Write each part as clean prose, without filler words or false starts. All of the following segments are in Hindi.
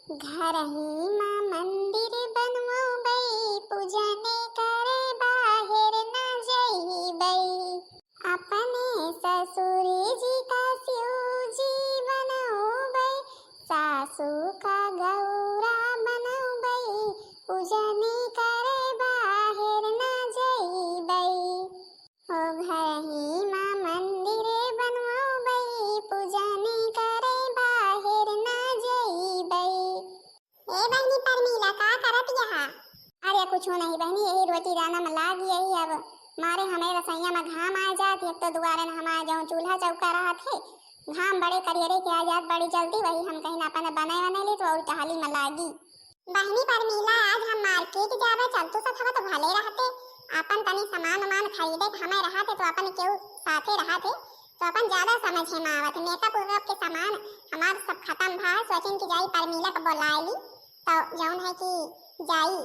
घर ही माँ मंदिर बनवाई, पूजने करे बाहर न जइबई। अपने ससुर जी का शिव जी बनौबई, सासू का गौरा बनौबई, पूजने करे बाहर न जइबई। ओ घर ही माँ मंदिर बनवाई, पूजने करे बाहर न जइबई। ए बहनी परमीला का करत यहाँ? अरे कुछ नहीं बहनी, यही रोटी दाना में लाग यही अब मारे हमें रसोईया में घाम आ जात। एक तो दुआरे न हमारे जाऊँ चूल्हा चौका रहा थे, घाम बड़े करियरे के आ जात बड़ी जल्दी, वही हम कहीं अपन बने बने ली तो और टहली में लागी। बहनी परमीला आज हम मार्केट जावे चलतू सथवा तो भले रहते, अपन तनी सामान वामान खरीदे हमें रहते तो अपन केहू साथे रहते तो अपन ज्यादा समझे में आवत। मेकअप वेकअप के सामान हमार सब खत्म भा, सोचिन की जाई परमीला को बुलाए ली तो जौन है कि जाई।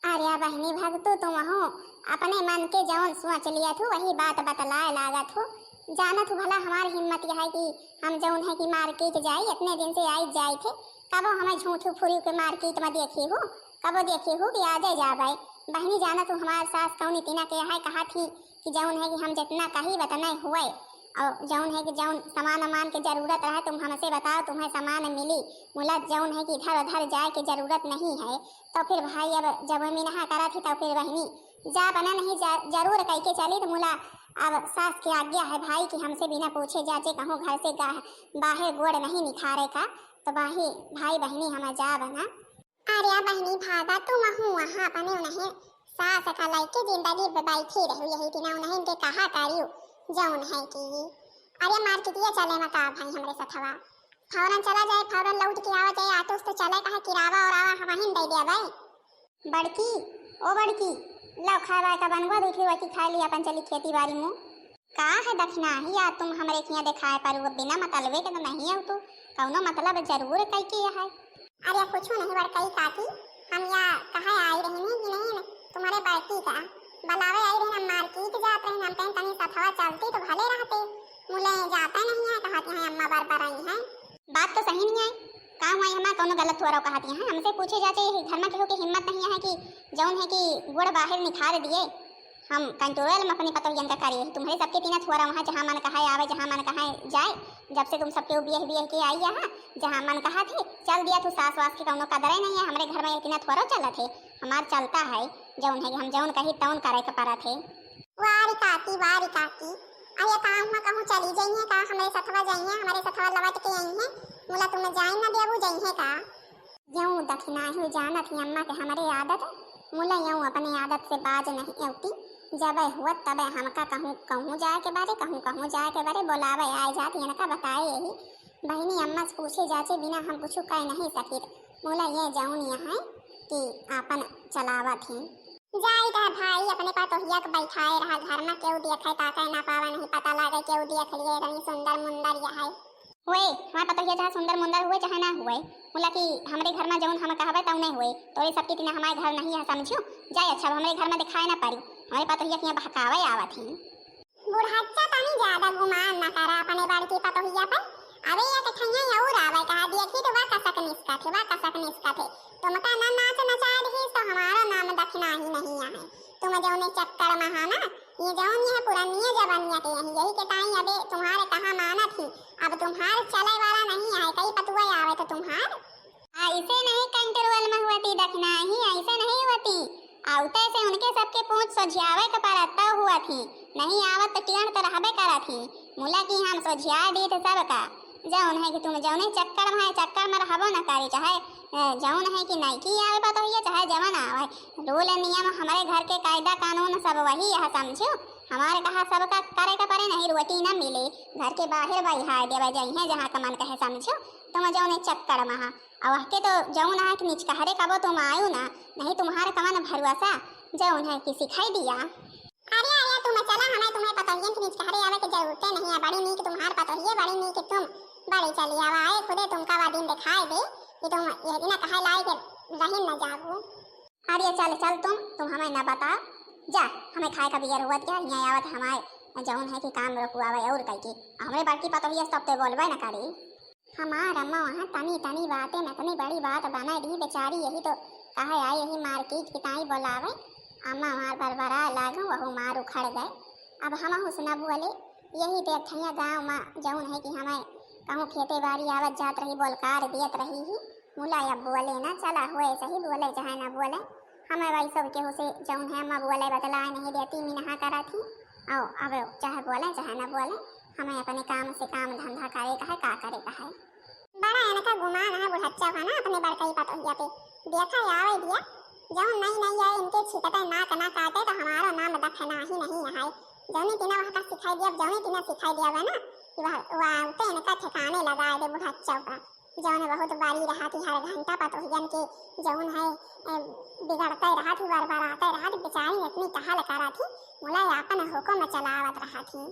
अरे बहनी भगतू तुम हो अपने मन के जौन सोच लिया थू वही बात बतलाए लागत हो। जानत हो भला हमार हिम्मत यह है कि हम जौन है कि मार्केट जाई, इतने दिन से आई जाए थे, कबो हमें झूठू फुरी के मार्केट में देखी हो, कबो देखी हो कि आजे जाबे। बहनी जानत हो हमार सास कौन इतना के है कहा थी कि जौन है कि हम जितना कही बतना हुए, और जौन है कि जौन सामान वामान की जरूरत रहे तुम हमसे बताओ, तुम्हें सामान मिली। मुला जौन है कि इधर उधर जाए की जरूरत नहीं है तो फिर भाई अब जब मिनहा करा थी तो फिर बहनी जा बना नहीं जरूर कह के चली तो मुला अब सास की आज्ञा है भाई कि हमसे बिना पूछे जाचे कहूँ घर से बाहर गोड़ नहीं निखारे का, तो भाई बहनी हम जा बना। अरे बहनी भागा तुम हूँ वहाँ अपने नहीं सास का लाइके जिंदगी बैठी रही यही दिन नहीं के कहा करियो जौन है कि अरे मार्केटिया चले में का भाई हमरे सथवा फौरन चला जाए, फौरन लौट के आवा जाए, ऑटो से चले कहा किरावा और आवा हम वहीं दे दिया भाई। बड़की ओ बड़की लो खावा का बनवा दूसरी वकी खा ली अपन चली खेती बाड़ी में। का है दक्षिणा ही या तुम हमरे किया दिखाए पर वो बिना मतलबे के तो नहीं है तो कौनो मतलब जरूर कई के है। अरे कुछ नहीं बड़कई काकी हम या कहा आई रही कि नहीं तुम्हारे बाकी का बलावे आई रही हम मार्केट जाते हैं, हम कहीं सथवा चलती तो भले रहते, मुले जाता नहीं है कहते हैं अम्मा बार बार आई हैं। बात तो सही नहीं है, काम हुआ हमारा कौनो गलत हो रहा कहती हैं, हमसे पूछे जाते घर में केहू की हिम्मत नहीं है कि जौन है कि गुड़ बाहर निखार दिए हम कंट्रोल में अपनी पतोहियन का करिए। तुम्हारे सबके तीना थोड़ा वहाँ जहाँ मन कहा आवे जहाँ मन कहा जाए, जब से तुम सबके बिह के आई यहाँ जहाँ मन कहा थे चल दिया तू, सास वास की कौनो कदर नहीं है हमारे घर में इतना थोड़ा चला थे, हमार चलता है जौन है कि हम जौन कही तौन करे के पड़ा थे। वारी काकी अरे काम हुआ कहूँ चली जाइए का हमारे सथवा जाइए, हमारे सथवा लौट के आई हैं, मुला तुम्हें जाए ना देबू जाइए का यूँ दक्षिणा ही जानत ही अम्मा के हमारे आदत मुला यूँ अपनी आदत से बाज नहीं औती, जब हुआ तब हमका कहूँ जाए के बारे कहूँ जाए के बारे बोलावे आए जाती इनका बताए यही बहनी अम्मा से पूछे जाचे बिना हम कुछ कह नहीं सकी, मुला ये जाऊन यहाँ कि आपन चलावा थी जाई का भाई अपने पतोहिया के बैठाए रहा घर में केहू देखे ताके ना पावा नहीं पता लगे केहू देख लिए रही सुंदर मुंदर यह है हुए हमारे पतोहिया चाहे सुंदर मुंदर हुए चाहे ना हुए, बोला कि हमारे घर में जौन हम कहबे तौ नहीं हुए तो ये सबकी तीना हमारे घर नहीं है समझो जाए। अच्छा हमारे घर में दिखाए ना पड़ी हमारे पतोहिया के यहाँ बहकावे आवत ही बुढ़ाचा तनी ज्यादा गुमान ना करा अपने बाड़ की पतोहिया पर। अबे ये कठैया और आवे कहा देखी तो वा कसक निस्का थे तुम का ना नाच नचा रही तो हमारा नाम दक्षिणा ही नहीं है, तुम जौने चक्कर में है ना ये जौन ये पुरानी जवानिया के यही के टाइम अबे तुम्हारे कहाँ माना थी, अब तुम्हारे चले वाला नहीं है कई पतुआ आवे तो तुम्हार ऐसे नहीं कंट्रोल में हुआ दक्षिणा ही ऐसे नहीं होती, आउते से उनके सबके पूछ सोझियावे के पर तब हुआ थी, नहीं आवत तो टियन तो रहबे करा थी, मुला की हम सोझिया दी थे सबका जौन है कि तुम जौने चक्कर में रहबो ना करी चाहे जौन है कि नहीं की आवे पतोहिया चाहे जवन आवे, रूल नियम हमारे घर के कायदा कानून सब वही है समझो, हमारे कहा सबका करे का परे नहीं रोटी ना मिले घर के बाहर बहिहार देवे जाइए जहाँ का मन कहे समझो, तुम जौने चक्कर में और के तो जौन है कि निचकहरे कबो तुम आयो ना नहीं तुम्हारे कमन भरवसा जौन है कि सिखाई दिया। अरे तुम चला हमें तुम्हें पतोहियन के निचकहरे आवे की जरूरत नहीं है, बड़ी नीक तुम्हार पतोहिया बड़ी नीक तुम बड़ी चली आवा आए खुदे तुमका वा दिन दिखाए दे कि तुम ये दिन कहे लाई के रही न जागो। अरे चल तुम हमें न बता जा हमें खाए का बियर हुआ क्या यहाँ आवत हमारे जौन है कि काम रुकवावे और कह के हमारे बाकी पतोहिया सब तो बोलबे न करी। हमार अम्मा वहाँ तनी तनी बातें में इतनी बड़ी बात बना दी बेचारी, यही तो कहे आई यही मार्केट की ताई बोलावे। अम्मा वहाँ बरबरा लागू वहू मार उखड़ गए। अब हम हुसना बोले यही देखिए गाँव में जौन है कि हमें कहूँ खेते बाड़ी आवत जात रही बोलकार दियत रही ही मुला अब बोले ना चला हुए सही बोले चाहे ना बोले हमें भाई सब केहू से जौन है अम्मा बोले बतलाए नहीं देती मिनहा करा थी। और अब चाहे बोले चाहे ना बोले हमें अपने काम से काम धंधा करे का है का करे का है। बड़ा इनका गुमान है बुढ़च्चा का ना अपने बड़कई पतोहिया पे देखा आवे दिया जौन नहीं नहीं है इनके छिकटे नाक ना काटे तो हमारा नाम दखना ही नहीं है। जौनी तिना वहाँ का सिखाई दिया जौनी तिना सिखाई दिया ना कि वह उते इनका ठिकाने लगाए दे बुढ़च्चा का जौन बहुत बारी रहा थी हर घंटा पतोहियन के जौन है बिगड़ते रहा थी बरबराते रहा थी बेचारी इतनी कहल करा थी मुला अपन हुक्म चलावत रहा थी।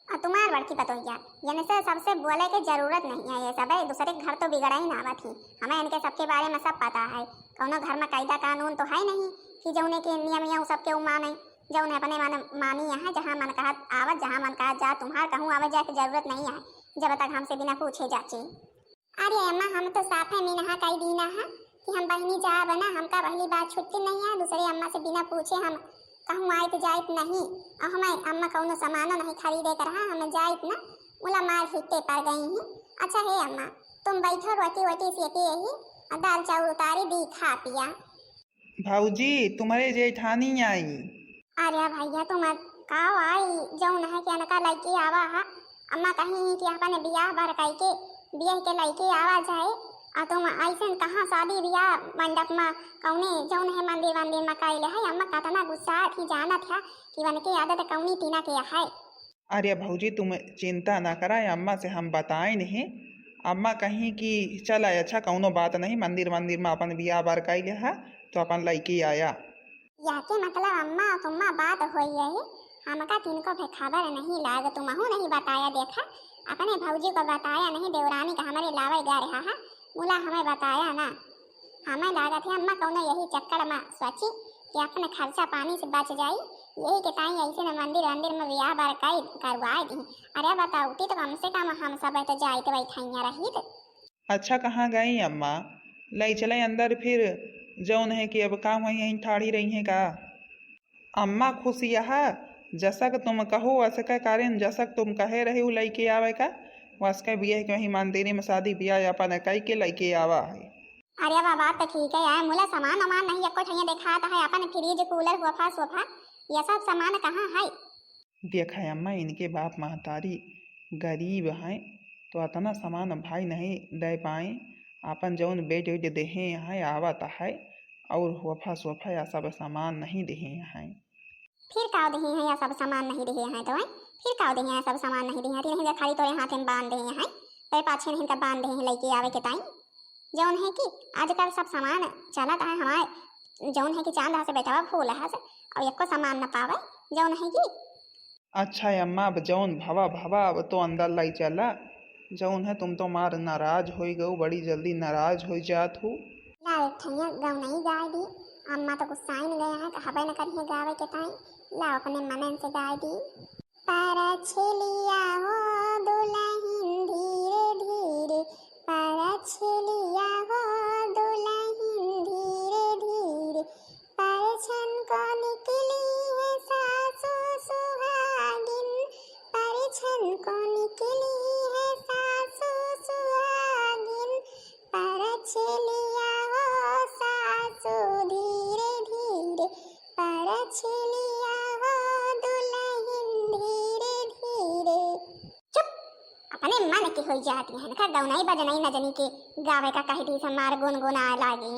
और तुम्हार बड़की पतोहिया यानी से सबसे बोले की जरूरत नहीं है, ये सब है दूसरे के घर तो बिगड़ा ही ना थी। हमें इनके सबके बारे में सब पता है। कौनो घर में कायदा कानून तो है नहीं कि जौने के नियम या सबके माने जौन अपने मन मानी है जहाँ मन कहा आवत जहाँ मन कहा जा तुम्हार कहूँ आवे जाए की जरूरत नहीं है जब तक हमसे बिना पूछे जाची। अरे अम्मा हम तो साफ है मीनहा कई दीना है कि हम बहनी जा बना हमका पहली बात छुट्टी नहीं है दूसरे अम्मा से बिना पूछे हम कहूँ आयत जायत नहीं। और हमें अम्मा कौनो सामानो नहीं खरीदे कर रहा हमें जायत ना मुला मार हिट्टे पड़ गई हैं। अच्छा है अम्मा तुम बैठो रोटी वोटी सेती रही और दाल चावल उतारी दी खा पिया। भाऊजी तुम्हारे जेठानी आई। अरे भैया तुम काव आई जौन है कि अनका लड़की आवा है अम्मा कहीं कि अपने बियाह भर कई के बियाह के लड़की आवा जाए और तुम ऐसे कहाँ शादी बियाह मंडप में कौने जौन है मंदिर वंदिर में कैले है अम्मा कितना गुस्सा थी जाना था कि वन की आदत कौनी तीना के है। अरे भाऊजी तुम चिंता ना कराए अम्मा से हम बताए नहीं। अम्मा कहीं कि चल अच्छा कौनो बात नहीं मंदिर मंदिर में अपन बियाह बार कैले है तो अपन लड़की आया। यह के मतलब अम्मा तुम्मा बात हुई है हमका तिनको भी खबर नहीं लाग तुम्हें नहीं बताया देखा अपने भौजी को बताया नहीं देवरानी का हमारे लावे गा रहा है मुला हमें बताया ना हमें लागत है अम्मा कौनो यही चक्कर में सोची कि अपने खर्चा पानी से बच जाई यही के ताई ऐसे न मंदिर वंदिर में ब्याह बार कई करवाए दी। अरे बताओ तो कम से कम हम सब तो जाए तो बैठा रही थे। अच्छा कहाँ गई अम्मा ले चले अंदर फिर जौन है कि अब काम वही यहीं ठाड़ी रही हैं का। अम्मा खुश यह जसक तुम कहो वसक कारण जसक तुम कहे रहे हो लड़के आवे का वसक बिया के वही मंदिर में शादी ब्याह अपन कई के लड़के आवा है। अरे वाह बात तो ठीक है यार मुला सामान वामान नहीं एको ठैया दिखाता है अपन फ्रिज कूलर सोफा सोफा ये सब सामान कहाँ है। देखा है अम्मा इनके बाप महतारी गरीब हैं तो इतना सामान भाई नहीं दे पाए अपन जौन बेट वेट देहे हैं आवत है और वफा सोफा या सब सामान नहीं देहे हैं। फिर काव दही है या सब सामान नहीं दिए हैं तो फिर काव दही है सब सामान नहीं दिए हैं नहीं खाली तोरे हाथ में बांध दिए हैं तेरे पाछे नहीं तब बांध दे लड़के आवे के टाइम जौन है कि आजकल सब सामान चलता है हमारे जौन है कि चांद से बैठा हुआ फूल है और एको सामान न पावे जौन है कि। अच्छा अम्मा अब जौन भवा भवा अब तो अंदर लाई चला जौन है तुम तो मार नाराज हो गो बड़ी जल्दी नाराज हो जात हो। गाँव नहीं गाय दी अम्मा तो गुस्सा ही गया है हबे न करिए गावे के टाइम ला अपने मनन से गाय दी। पर छलिया हो दुल्हन धीरे धीरे पर छलिया हो दुल्हन धीरे धीरे पर छन को निकली है सासु सुहागिन पर छन को निकली है सासु सुहागिन पर छलिया हो सासु धीरे धीरे पर छलिया हो दुल्हन धीरे धीरे। चुप अपने मन की हो जाती है ना गौनाई बजनाई न जनी के गावे का कह दी से मार गुनगुना लागे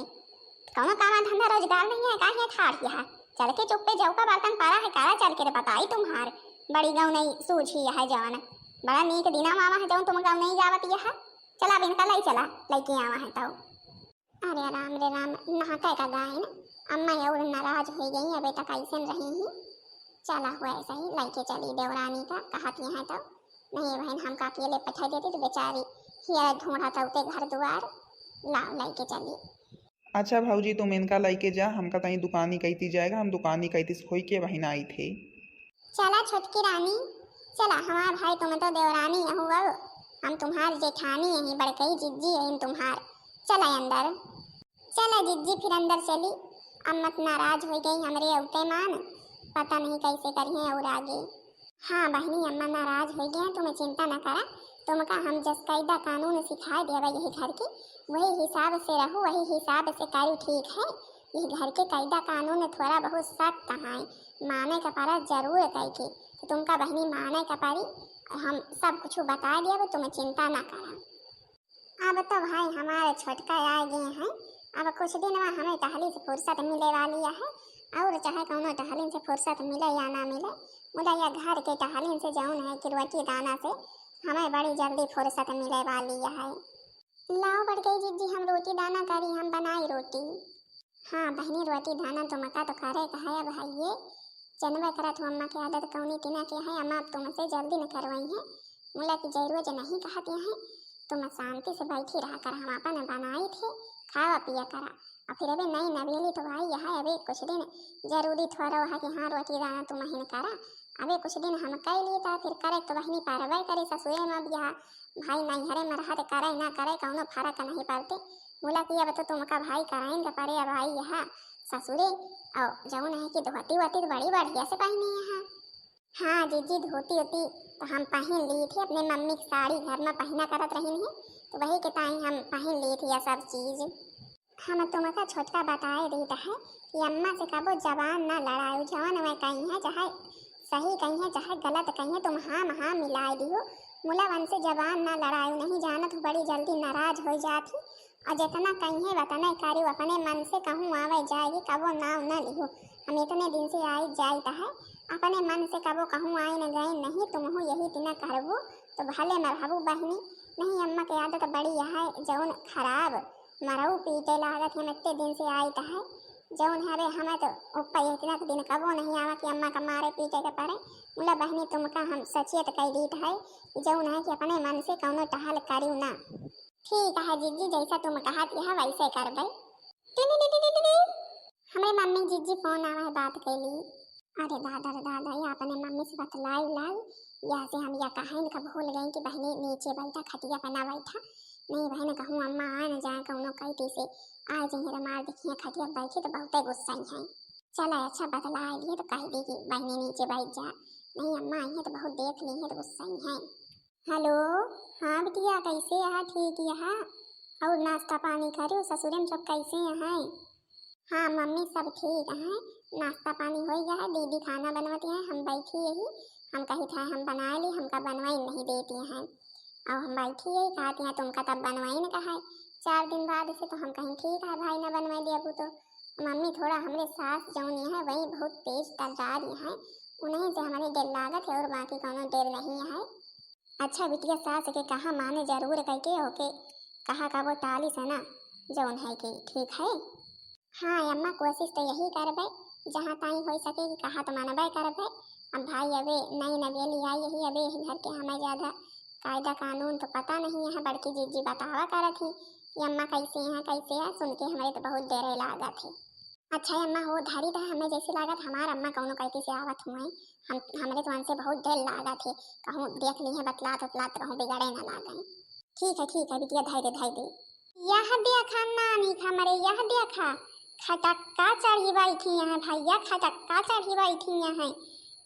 कौनो काम धंधा रोजगार नहीं है काहे ठाड़ यहाँ चल के चुप पे जाऊ का बर्तन पारा है कारा चल के बताई तुम्हार बड़ी गौनाई सूझी है जवान बड़ा नीक दिना मामा है जौन तुम गौनाई जावत यह चला बिन का लाई चला लड़की आवा है तो। अरे राम रे राम नहाते का गाय ना अम्मा और नाराज हो गई है बेटा कैसे रही ही चला हुआ ऐसा ही लड़के चली देवरानी का कहती है तो नहीं बहन हमका अकेले पठा देती तो बेचारी हिया ढूंढा था उते घर द्वार लाओ लड़के चली। अच्छा भाऊजी तुम इनका लेके जा हमका कहीं दुकानी कहती जाएगा हम दुकानी कहती से खोई के वहीं आई थे। चला छोटकी रानी चला हमारा भाई तुम तो देवरानी हुआ हम तुम्हार जेठानी यही बड़कई जिज्जी यही तुम्हार। चला अंदर। चला जिज्जी फिर अंदर चली। अम्मत नाराज हो गई हमरे अवते मान, पता नहीं कैसे करिए और आगे। हाँ बहनी अम्मा नाराज हो गए, तुम्हें चिंता न करा। तुमका हम जस कायदा कानून सिखा देवा यही घर की, वही हिसाब से रहो, वही हिसाब से करो, ठीक है। ये घर के कायदा कानून थोड़ा बहुत सख्त है, माने का पारा जरूर कही तो तुमका बहनी माने का पारी। हम सब कुछ बता दिया, तुम्हें चिंता ना करा। अब तो भाई हमारे छोटका आ गए हैं, अब कुछ दिन में हमें टहली से फुर्सत मिले वाली है। और चाहे कौनो टहलीन से फुर्सत मिले या ना मिले, मुझे या घर के टहलीन से जौन है कि रोटी दाना से हमें बड़ी जल्दी फुर्सत मिले वाली है। लाओ बढ़ गई जिज्जी, हम रोटी दाना करी, हम बनाई रोटी। हाँ बहनी रोटी दाना तो मका तो करे कहा है भाई, ये जनवे करा तो अम्मा की आदत कौनी तिना के है, अम्मा तुमसे जल्दी न करवाई है। मुला की जरूरत नहीं कहती हैं, तुम शांति से बैठी रहा कर, हम अपन बनाई थे, खावा पिया करा। और फिर अभी नई नवेली तो भाई यहाँ अभी कुछ दिन जरूरी थोड़ा है कि हाँ रोटी दाना तुम ही करा। अभी कुछ दिन हम कह लिए था, फिर करे तो बहनी पारवाई करे ससुरे में भी यहाँ भाई नहीं हरे मरहा तो करे ना करे कौनो फर्क नहीं पड़ते। बोला कि अब तो तुमका भाई कराएंगे परे भाई यहाँ ससुरे। और जौन है कि धोती वोती बड़ी बढ़िया से पहनी यहाँ। हाँ जीजी धोती होती तो हम पहन ली थी, अपने मम्मी की साड़ी घर में पहना करत रही है, तो वही के ताई हम पहन ली थी यह सब चीज़। हम तुमका छोटका बताए देता है कि अम्मा से कबो जबान ना लड़ाओ, जवान में कहीं है चाहे सही कहीं है चाहे गलत कहीं है, तुम हाँ मिलाए दियो। मुला वन से जबान ना लड़ाओ, नहीं जानत बड़ी जल्दी नाराज हो जाती। और जितना कहीं है वतना करो, अपने मन से कहूँ आवे जाएगी, कबो नाव न लिहो। हम इतने दिन से आई जाता है, अपने मन से कबो कहूँ आए न गए नहीं, तुम हो यही तिना करबो तो भले मरहबू बहनी। नहीं अम्मा की आदत बड़ी है जौन खराब मरऊ पीटे लागत है, इतने दिन से आई है जौन है हमें तो ऊपर इतना दिन कबो नहीं आवा कि अम्मा का मारे पीटे के पड़े। बोला बहनी तुमका हम सचेत कह दीत है जौन है कि अपने मन से कौनो टहल करू ना। ठीक है जीजी, जैसा तुम कहत है वैसे कर दे। हमें मम्मी जीजी फोन आवा है, बात कैली। अरे दादा रे दादा, ये अपने मम्मी से बतलाई लाई, यहाँ से हम यह कहें का भूल गए कि बहनी नीचे बैठा खटिया पना बैठा। नहीं बहन कहूँ अम्मा आ न जाए कौनो कहती से आ जाइए तो मार देखिए खटिया बैठी तो बहुत गुस्सा ही है। चला अच्छा बतला लिए तो कह दी कि बहनी नीचे बैठ जा। नहीं अम्मा आई है तो बहुत देख ली है तो गुस्सा ही है। हेलो हाँ बिटिया कैसे है? ठीक है। और नाश्ता पानी करो, ससुरे में सब कैसे हैं? हाँ मम्मी सब ठीक है, नाश्ता पानी हो गया है, दीदी खाना बनवाती हैं, हम बैठी यही। हम कही था हम बना ली, हमका बनवाई नहीं देती हैं। और हम बैठी यही कहती हैं तुमका तब बनवाई न कहा 4 दिन बाद से, तो हम कहीं ठीक है भाई न बनवाई दिया तो। मम्मी थोड़ा हमारे सास जौनी है वही बहुत तेज तर्रारी है, उन्हीं से हमारी डर लागत है और बाकी कोनो डर नहीं है। अच्छा बिटिया सास के कहा माने जरूर कह के होके कहा का वो टाली से ना जौन है कि ठीक है। हाँ अम्मा कोशिश तो यही करबे जहाँ ताई हो सके कि कहा तो मानबे करबे। अब भाई अबे नई नवेली आई यही अबे घर के हमें ज़्यादा कायदा कानून तो पता नहीं है। बड़की जीजी बतावा कर थी कि अम्मा कैसे हैं, सुन के हमारे तो बहुत डरे लागत है। अच्छा अम्मा हो धरी था हमें जैसे लागत हमारा अम्मा कौनो कहती से आवत हुए, हम हमारे तो उनसे बहुत डर लागत है, कहूँ देख ली है बतलात रहूँ बिगड़े न लागें। ठीक है बिटिया धैर्य। यह देखा नानी हमारे, यह देखा खटक्का चढ़ी बैठी है भैया, खटक्का चढ़ी बैठी है।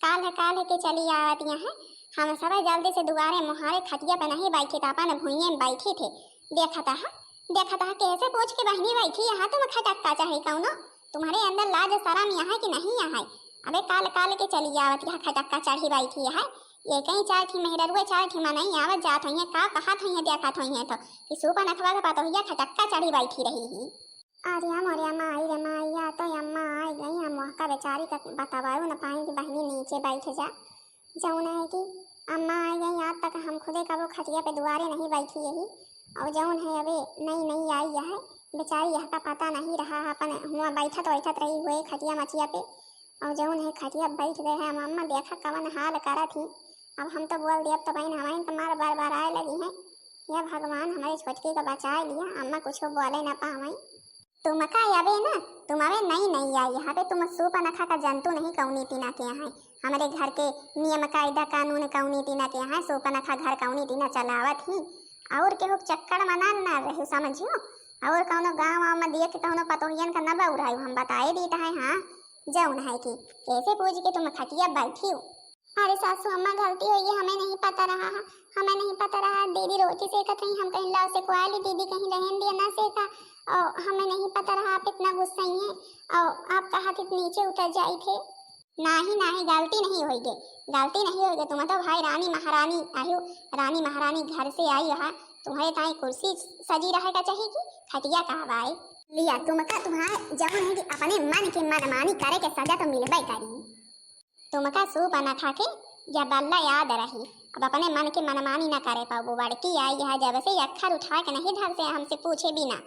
काल है के चली आवत है। हम सब जल्दी से दुआरे मुहारे खटिया पे नहीं बैठी था, अपन भुइये में बैठी थे। देखा था कैसे पूछ के बहनी बैठी यहाँ तुम खटक्का चढ़ी कौनो, तुम्हारे अंदर लाज शरम यहाँ कि नहीं यहाँ? अबे काल के चली आवत यहाँ खटक्का चढ़ी बैठी है। ये कहीं 4 थी मेहररुए 4 थी नहीं आवत जात हुई का कहा थी देखा थी तो कि सुपा नखवा के पातो हुआ खटक्का चढ़ी बैठी रही ही। अरे अम्मा आई रे माइया, तो अम्मा आई गई, हम वहाँ बेचारी का बतावाओ न पाई कि बहनी नीचे बैठ जा। जौन है कि अम्मा आई गई, आज तक हम खुदे का वो खटिया पे दुआरे नहीं बैठी यही। और जौन है अबे नई आई है बेचारी, यह का पता नहीं रहा अपन हुआ बैठत रही हुए खटिया मचिया पे। और जौन है खटिया बैठ गए है, अम्मा देखा कवन हाल करा थी। अब हम तो बोल दिया, अब तो बहन हमारी तुम्हारा बार आए लगी है। यह भगवान हमारे छोटकी का बचा लिया, अम्मा कुछ बोले न पावे। तुम का याबे ना, तुम आवे नहीं नहीं आई यहाँ पे, तुम सूप अनखा का जंतु नहीं कौनी तीना के यहाँ। हमारे घर के नियम कायदा कानून कौनी तीना के यहाँ सूप अनखा घर कौनी तीना चलावत ही। और केहू चक्कर मना ना रहे समझियो। और कौनो गाँव वाँव में दिए के कौनो पतोहियन का न बउरायु, हम बताए देता है। हाँ जौन है कि कैसे पूछ के तुम खटिया बैठी हो। अरे सासू अम्मा गलती हुई है, हमें नहीं पता रहा। हमें नहीं पता रहा, दीदी रोटी सेकत ही, हम कहीं लाओ से कोई दीदी कहीं रहन दिया ना सेका। और हमें नहीं पता रहा आप इतना गुस्सा ही हैं और आप कहा कि नीचे उतर जाए थे। नहीं नहीं गलती नहीं होगी, गलती नहीं होगी। तुम तो भाई रानी महारानी आयु, रानी महारानी घर से आई रहा, तुम्हारे ताई कुर्सी सजी रहेगा चाहिए कि खटिया कहवाए लिया। तुम का तुम्हारे जब है कि अपने मन के मनमानी करे के सजा तो मिलबे करी। तुम का सूप ना खा के जब अल्लाह याद रही, अब अपने मन के मनमानी ना करे पाओ। वो बड़की आई है जब से अक्षर उठा के नहीं ढंग से हमसे पूछे बिना,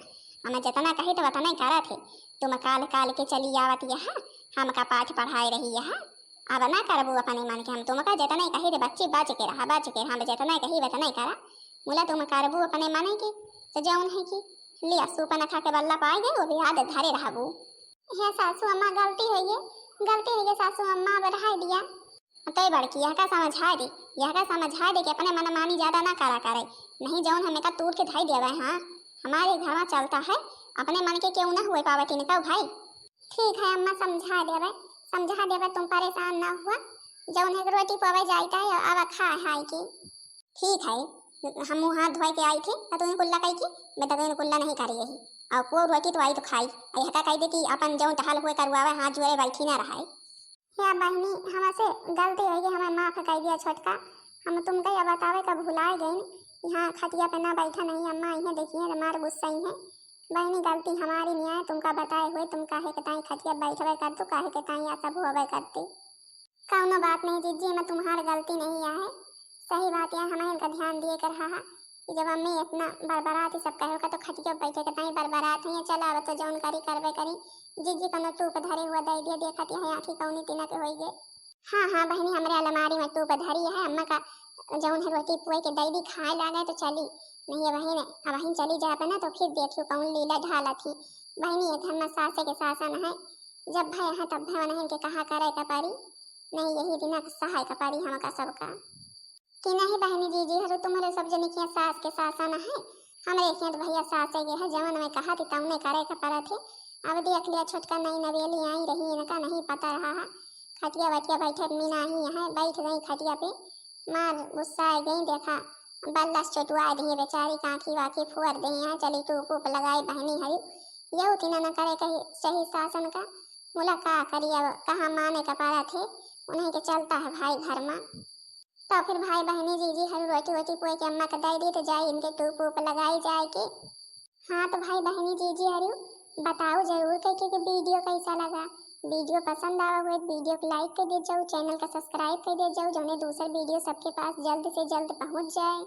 हमें जितना कही तो उतना ही करा थे। तुम काल काल के चली आवत यहाँ, हम का पाठ पढ़ाई रही यहाँ। अब ना करबू अपने मन के, हम तुम का जितना ही कही तो बच्चे बच के रहा, बच के हम जितना ही कही उतना ही करा। बोला तुम करबू अपने मन के तो जौन है कि लिया सूप न खा के बल्ला पाए गए, वो भी याद धरे रहबू। हे सासू अम्मा गलती हुई है, गलती हुई है सासू अम्मा, बढ़ाई दिया तो बड़की यह का समझा दे, यह का समझा दे कि अपने मनमानी ज्यादा ना करा करे। नहीं जौन हमें का टूट के धाई देवे। हाँ हमारे घर में चलता है, अपने मन के क्यों ना हुए पावे तीन का भाई। ठीक है अम्मा समझा देवे, समझा देवे, तुम परेशान ना हुआ। जौन है रोटी पवे जाता है अब खा है की ठीक है। हम मुँह हाथ धोए के आई थे तो तुम्हें कुल्ला कही की, मैं तो कुल्ला नहीं करी यही। और को रोटी तो आई तो खाई, यह का कही दे कि अपन जौन टहल हुए करवावे हाथ जुड़े बैठी ना रहा। या बहनी हमसे गलती हो गई, हमें माफ़ कर दिया छोटका। हम तुमको यह बतावे का भुलाए गए, यहाँ खटिया पे ना बैठा नहीं अम्मा, इन्हें देखिए हमारे गुस्सा ही है। बहनी गलती हमारी नहीं है, तुमका बताए हुए तुम काहे के ताई खटिया बैठवे कर तो काहे के ताई ऐसा होवे करती। कौनो बात नहीं जीजी, मैं तुम्हारी गलती नहीं है, सही बात है। हमें इनका ध्यान दिए कर रहा कि जब अम्मी इतना बरबरात ही सब कहोगा तो खटिया बैठे के ताई बरबरात है। चला अब तो जौन करी करवे करी। जीजी कनो टूप धरे हुआ दे दिया, देखती है आँखी कौनी तीना के होई गे। हाँ हाँ बहनी हमारे अलमारी में टूप धरी है, अम्मा का जौन है रोटी पुए के दैदी खाए लगे तो चली नहीं है बहन। अब बहन चली जाए ना तो फिर देखियो कौन लीला ढाला थी। बहनी ये घर में सासे के शासन है, जब भय है तब भय नहीं के कहा करे का पारी, नहीं यही दिन सहाय का पारी हम का सबका कि नहीं। बहनी जीजी हरो तुम्हारे सब जने के सास के शासन है, हमारे खेत भैया सास है है जवन में कहा थी तमने करे का पड़ा थे। अब देख लिया छोटका नई नवेली आई रही, इनका नहीं पता रहा है। खटिया बटिया बैठे मीना ही है, बैठ गई खटिया पे, मार गुस्सा आ गई। देखा बल्लस चटुआ दी बेचारी, कांखी वाखी फुअर दी है, चली टूप उप लगाई बहनी हरी। यह तीना न करे कही सही शासन का, बोला का करिए कहाँ माने का पारा थे, उन्हीं के चलता है भाई घर में। तो फिर भाई बहनी जीजी हर रोटी वोटी पुए के अम्मा का दे दी तो जाए इनके टूप उप लगाई जाए के। हाँ तो भाई बहनी जीजी हरी बताओ जरूर कि वीडियो कैसा लगा। वीडियो पसंद आवा हुए वीडियो को लाइक कर दे जाओ, चैनल का सब्सक्राइब कर दे जाओ, जो दूसरा वीडियो सबके पास जल्द से जल्द पहुंच जाए।